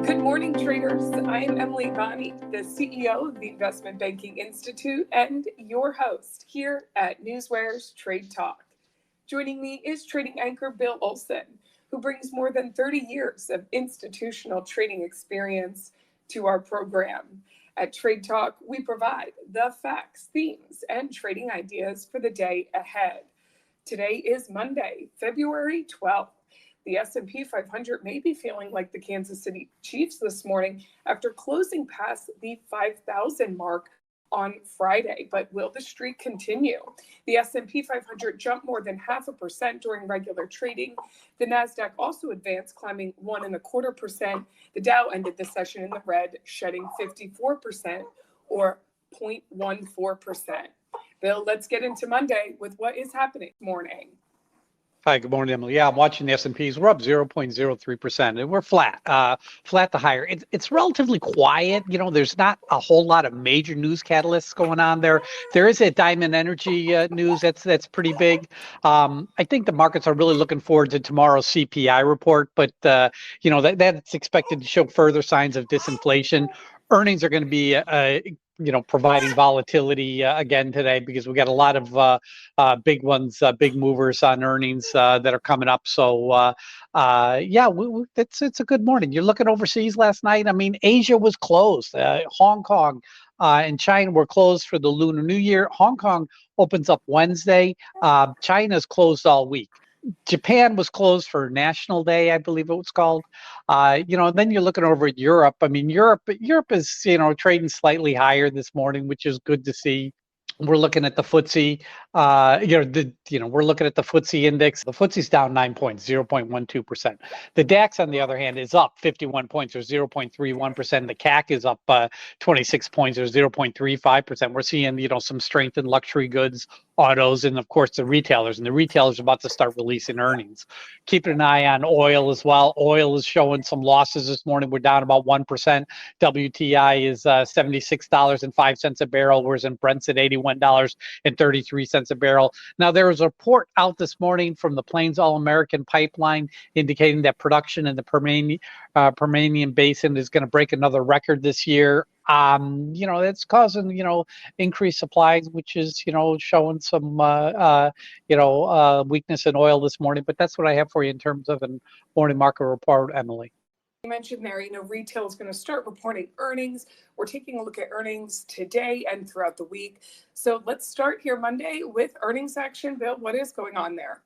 Good morning, traders. I am Emily Bonney, the CEO of the Investment Banking Institute and your host here at NewsWare's Trade Talk. Joining me is trading anchor Bill Olson, who brings more than 30 years of institutional trading experience to our program. At Trade Talk, we provide the facts, themes, and trading ideas for the day ahead. Today is Monday, February 12th. The S&P 500 may be feeling like the Kansas City Chiefs this morning after closing past the 5,000 mark on Friday, but will the streak continue? The S&P 500 jumped more than 0.5% during regular trading. The Nasdaq also advanced, climbing 1.25%. The Dow ended the session in the red, shedding 54% or 0.14%. Bill, let's get into Monday with what is happening this morning. Hi, good morning, Emily. Yeah, I'm watching the S&Ps. We're up 0.03%, and we're flat to higher. It's relatively quiet. You know, there's not a whole lot of major news catalysts going on there. There is a Diamond Energy news that's pretty big. I think the markets are really looking forward to tomorrow's CPI report, but you know that's expected to show further signs of disinflation. Earnings are going to be providing volatility again today because we got a lot of big ones, big movers on earnings that are coming up. So it's a good morning. You're looking overseas last night. I mean, Asia was closed. Hong Kong and China were closed for the Lunar New Year. Hong Kong opens up Wednesday. China's closed all week. Japan was closed for National Day, I believe it was called. Then you're looking over at Europe. I mean, Europe is, trading slightly higher this morning, which is good to see. We're looking at the FTSE, we're looking at the FTSE index. The FTSE's down 9 points, 0.12%. The DAX, on the other hand, is up 51 points or 0.31%. The CAC is up 26 points or 0.35%. We're seeing, some strength in luxury goods, autos, and of course the retailers. And the retailers are about to start releasing earnings. Keeping an eye on oil as well. Oil is showing some losses this morning. We're down about 1%. WTI is $76.05 a barrel, whereas in Brent's at $81.33 a barrel. Now, there was a report out this morning from the Plains All-American Pipeline indicating that production in the Permian Basin is going to break another record this year. That's causing, increased supplies, which is, showing some, weakness in oil this morning. But that's what I have for you in terms of a morning market report, Emily. You mentioned there, retail is going to start reporting earnings. We're taking a look at earnings today and throughout the week. So let's start here Monday with earnings action. Bill, what is going on there?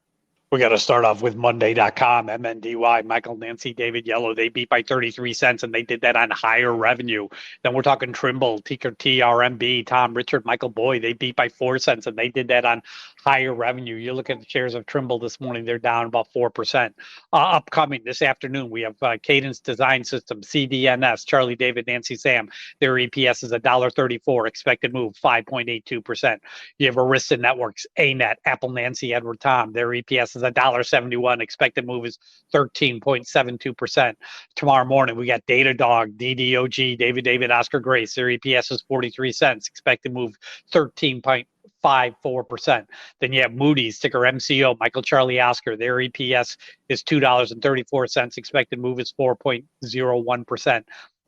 We got to start off with Monday.com, MNDY, Michael, Nancy, David, Yellow. They beat by 33 cents, and they did that on higher revenue. Then we're talking Trimble, ticker TRMB, Tom, Richard, Michael, Boyd. They beat by 4 cents, and they did that on higher revenue. You look at the shares of Trimble this morning, they're down about 4%. Upcoming this afternoon, we have Cadence Design Systems, CDNS, Charlie, David, Nancy, Sam. Their EPS is $1.34, expected move 5.82%. You have Arista Networks, ANET, Apple, Nancy, Edward, Tom. Their EPS is $1.71. Expected move is 13.72%. Tomorrow morning, we got Datadog, DDOG, David, Oscar, Grace. Their EPS is 43 cents. Expected move 13.54%. Then you have Moody's, ticker MCO, Michael, Charlie, Oscar. Their EPS is $2.34. Expected move is 4.01%.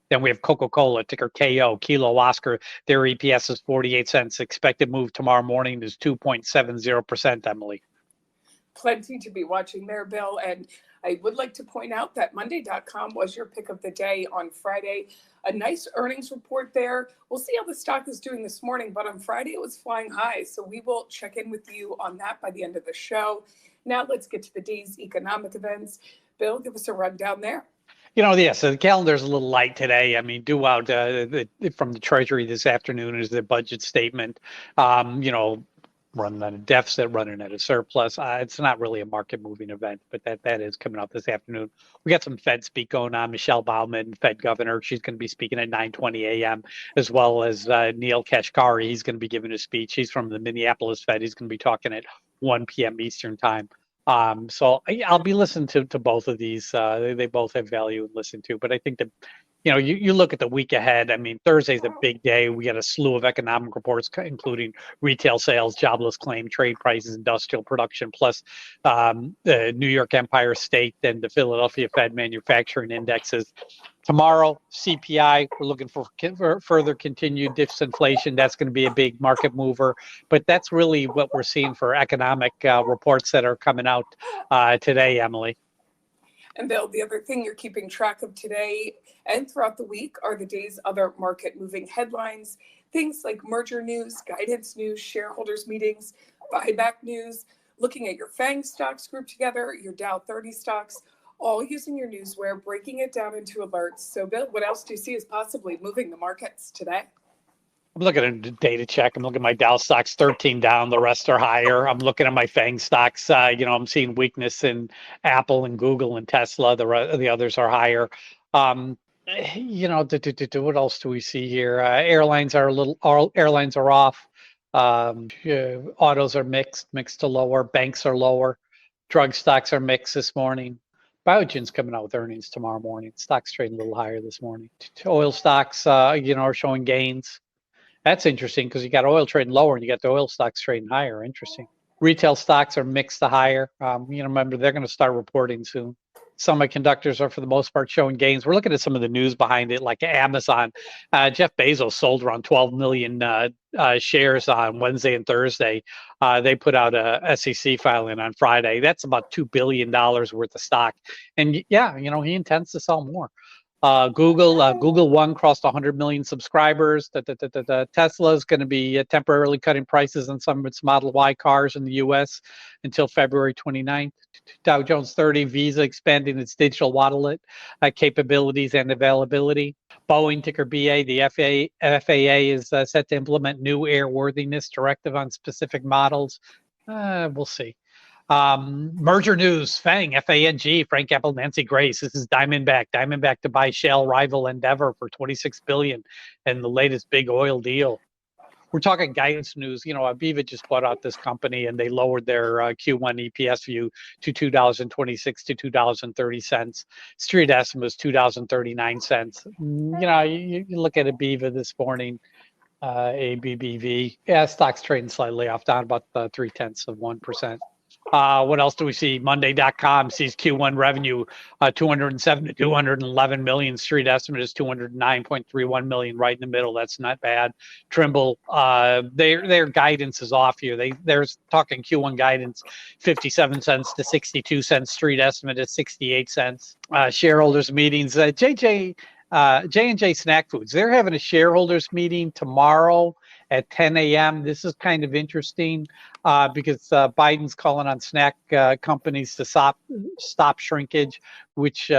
Then we have Coca-Cola, ticker KO, Kilo Oscar. Their EPS is 48 cents. Expected move tomorrow morning is 2.70%, Emily. Plenty to be watching there, Bill. And I would like to point out that Monday.com was your pick of the day on Friday. A nice earnings report there. We'll see how the stock is doing this morning, but on Friday it was flying high. So we will check in with you on that by the end of the show. Now let's get to the day's economic events. Bill, give us a rundown there. So the calendar's a little light today. I mean, due out from the Treasury this afternoon is the budget statement. Running at a deficit, running at a surplus. It's not really a market-moving event, but that is coming up this afternoon. We got some Fed speak going on. Michelle Baumann, Fed governor, she's going to be speaking at 9:20 a.m., as well as Neil Kashkari. He's going to be giving a speech. He's from the Minneapolis Fed. He's going to be talking at 1 p.m. Eastern time. So I'll be listening to both of these. They both have value to listen to, but I think that you look at the week ahead. I mean, Thursday's a big day. We got a slew of economic reports, including retail sales, jobless claim, trade prices, industrial production, plus the New York Empire State and the Philadelphia Fed manufacturing indexes. Tomorrow, CPI, we're looking for further continued disinflation. That's going to be a big market mover. But that's really what we're seeing for economic reports that are coming out today, Emily. And Bill, the other thing you're keeping track of today and throughout the week are the day's other market moving headlines, things like merger news, guidance news, shareholders meetings, buyback news, looking at your FANG stocks grouped together, your Dow 30 stocks, all using your NewsWare, breaking it down into alerts. So Bill, what else do you see is possibly moving the markets today? I'm looking at a data check. I'm looking at my Dow stocks, 13 down. The rest are higher. I'm looking at my FANG stocks. I'm seeing weakness in Apple and Google and Tesla. The others are higher. What else do we see here? Airlines are off. Autos are mixed to lower. Banks are lower. Drug stocks are mixed this morning. Biogen's coming out with earnings tomorrow morning. Stocks trading a little higher this morning. Oil stocks, are showing gains. That's interesting because you got oil trading lower and you got the oil stocks trading higher. Interesting. Retail stocks are mixed to higher. Remember, they're going to start reporting soon. Semiconductors are, for the most part, showing gains. We're looking at some of the news behind it, like Amazon. Jeff Bezos sold around 12 million shares on Wednesday and Thursday. They put out a SEC filing on Friday. That's about $2 billion worth of stock. And he intends to sell more. Google One crossed 100 million subscribers. Tesla is going to be temporarily cutting prices on some of its Model Y cars in the U.S. until February 29th. Dow Jones 30, Visa expanding its digital wallet capabilities and availability. Boeing, ticker BA, the FAA is set to implement new airworthiness directive on specific models. We'll see. Merger news, FANG, F-A-N-G, Frank Apple, Nancy Grace. This is Diamondback to buy Shell rival Endeavor for $26 billion and the latest big oil deal. We're talking guidance news. Aviva just bought out this company and they lowered their Q1 EPS view to $2.26 to $2.30. Street estimate was $2.39. You look at Aviva this morning, ABBV. Yeah, stock's trading slightly off, down about 0.3%. What else do we see? Monday.com sees Q1 revenue 207 to 211 million. Street estimate is 209.31 million, right in the middle. That's not bad. Trimble, their guidance is off here. They're talking Q1 guidance 57 cents to 62 cents. Street estimate is 68 cents. Shareholders meetings. J&J Snack Foods. They're having a shareholders meeting tomorrow at 10 a.m. This is kind of interesting because Biden's calling on snack companies to stop shrinkage, which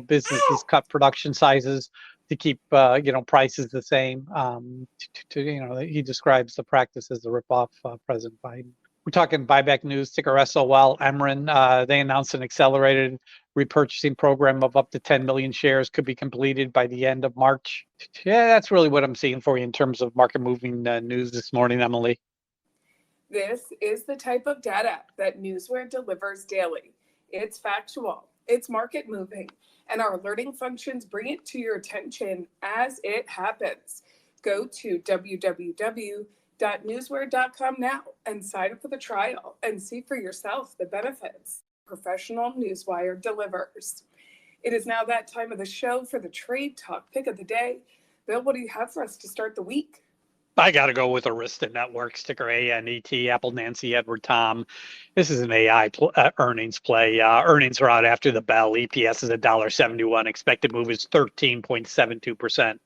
businesses cut production sizes to keep prices the same. He describes the practice as a ripoff President Biden. We're talking buyback news, ticker SOL, Emeren. They announced an accelerated repurchasing program of up to 10 million shares could be completed by the end of March. Yeah, that's really what I'm seeing for you in terms of market moving news this morning, Emily. This is the type of data that NewsWare delivers daily. It's factual, it's market moving, and our alerting functions bring it to your attention as it happens. Go to www.newsware.com now and sign up for the trial and see for yourself the benefits professional Newswire delivers. It is now that time of the show for the Trade Talk pick of the day. Bill, what do you have for us to start the week? I got to go with Arista Networks, ticker ANET, Apple, Nancy, Edward, Tom. This is an AI earnings play. Earnings are out after the bell. EPS is $1.71. Expected move is 13.72%.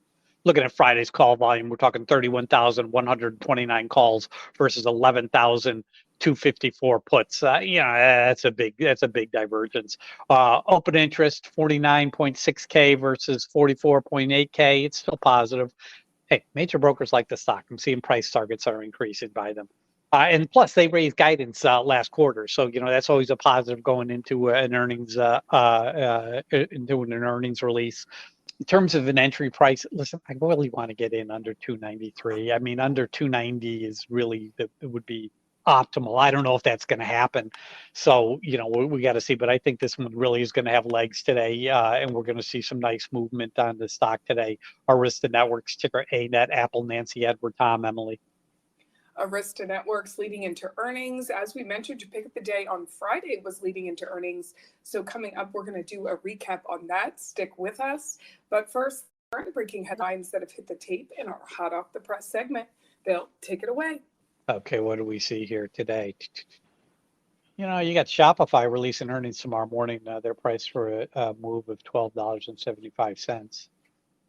Looking at Friday's call volume, we're talking 31,129 calls versus 11,254 puts. That's a big divergence. Open interest 49.6K versus 44.8K. It's still positive. Hey, major brokers like the stock. I'm seeing price targets are increasing by them. And plus, they raised guidance last quarter, so that's always a positive going into an earnings release. In terms of an entry price, listen, I really want to get in under 293. I mean, under 290 is really it would be optimal. I don't know if that's going to happen. So, we got to see. But I think this one really is going to have legs today, and we're going to see some nice movement on the stock today. Arista Networks, ticker ANET, Apple, Nancy, Edward, Tom, Emily. Arista Networks leading into earnings. As we mentioned, to pick up the day on Friday was leading into earnings. So coming up, we're going to do a recap on that. Stick with us. But first, current breaking headlines that have hit the tape in our hot off the press segment. Bill, take it away. Okay, what do we see here today? You got Shopify releasing earnings tomorrow morning. They're priced for a move of $12.75.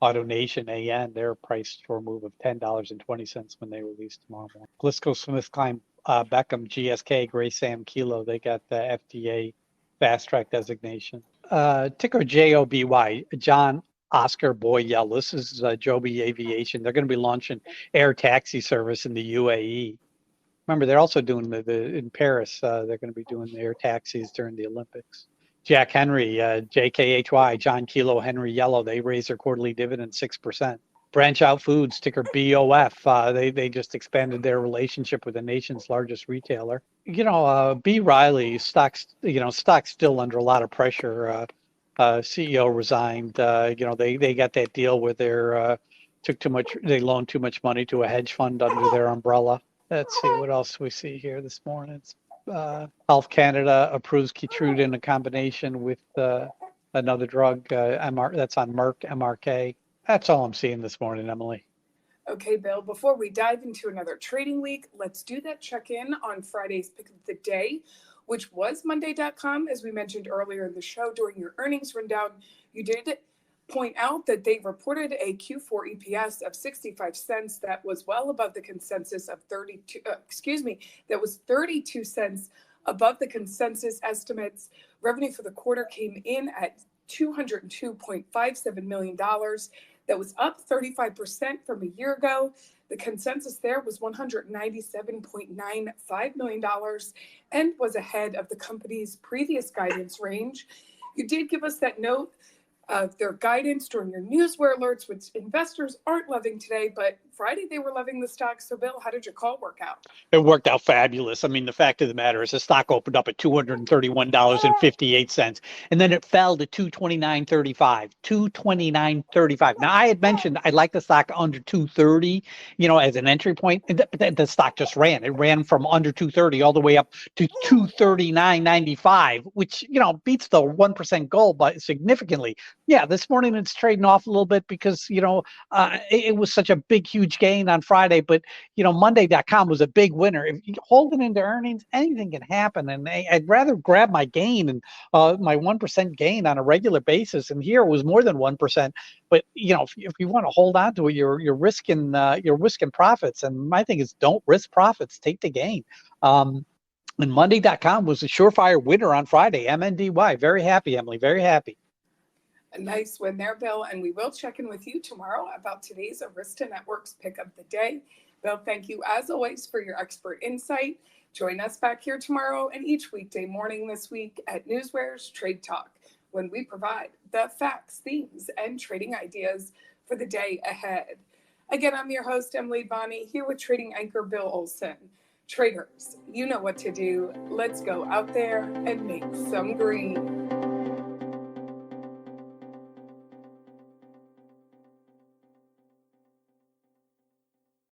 AutoNation AN, they're priced for a move of $10.20 when they release tomorrow morning. GlaxoSmithKline, Beckham, GSK, Gray Sam, Kilo, they got the FDA fast track designation. Ticker JOBY, John Oscar Boyell. This is Joby Aviation. They're going to be launching air taxi service in the UAE. Remember, they're also doing in Paris. They're going to be doing the air taxis during the Olympics. Jack Henry, JKHY, John Kilo, Henry Yellow, they raised their quarterly dividend 6%. Branch Out Foods, ticker BOF, they just expanded their relationship with the nation's largest retailer. B. Riley stock's still under a lot of pressure. CEO resigned. They got that deal where they loaned too much money to a hedge fund under their umbrella. Let's see what else we see here this morning. Health Canada approves Keytruda in a combination with another drug, that's on Merck, MRK. That's all I'm seeing this morning, Emily. Okay, Bill, before we dive into another trading week, let's do that check-in on Friday's pick of the day, which was Monday.com. As we mentioned earlier in the show during your earnings rundown, you did point out that they reported a Q4 EPS of 65 cents that was well above the consensus of 32 cents above the consensus estimates. Revenue for the quarter came in at $202.57 million. That was up 35% from a year ago. The consensus there was $197.95 million and was ahead of the company's previous guidance range. You did give us that note of their guidance during your NewsWare alerts, which investors aren't loving today, but Friday they were loving the stock. So, Bill, how did your call work out? It worked out fabulous. I mean, the fact of the matter is the stock opened up at $231.58, and then it fell to $229.35. $229.35. Now, I had mentioned I like the stock under 230, as an entry point. The stock just ran. It ran from under 230 all the way up to 239.95, which beats the 1% goal by significantly. Yeah, this morning it's trading off a little bit because it was such a big, huge gain on Friday, but Monday.com was a big winner. If you hold it into earnings, anything can happen, and I'd rather grab my gain and my 1% gain on a regular basis. And here it was more than 1%. But if you want to hold on to it, you're risking profits. And my thing is, don't risk profits, take the gain. And Monday.com was a surefire winner on Friday. MNDY, very happy, Emily, very happy. A nice win there, Bill, and we will check in with you tomorrow about today's Arista Networks pick of the day. Bill, thank you as always for your expert insight. Join us back here tomorrow and each weekday morning this week at NewsWare's Trade Talk, when we provide the facts, themes, and trading ideas for the day ahead. Again, I'm your host, Emily Bonney, here with trading anchor Bill Olson. Traders, you know what to do. Let's go out there and make some green.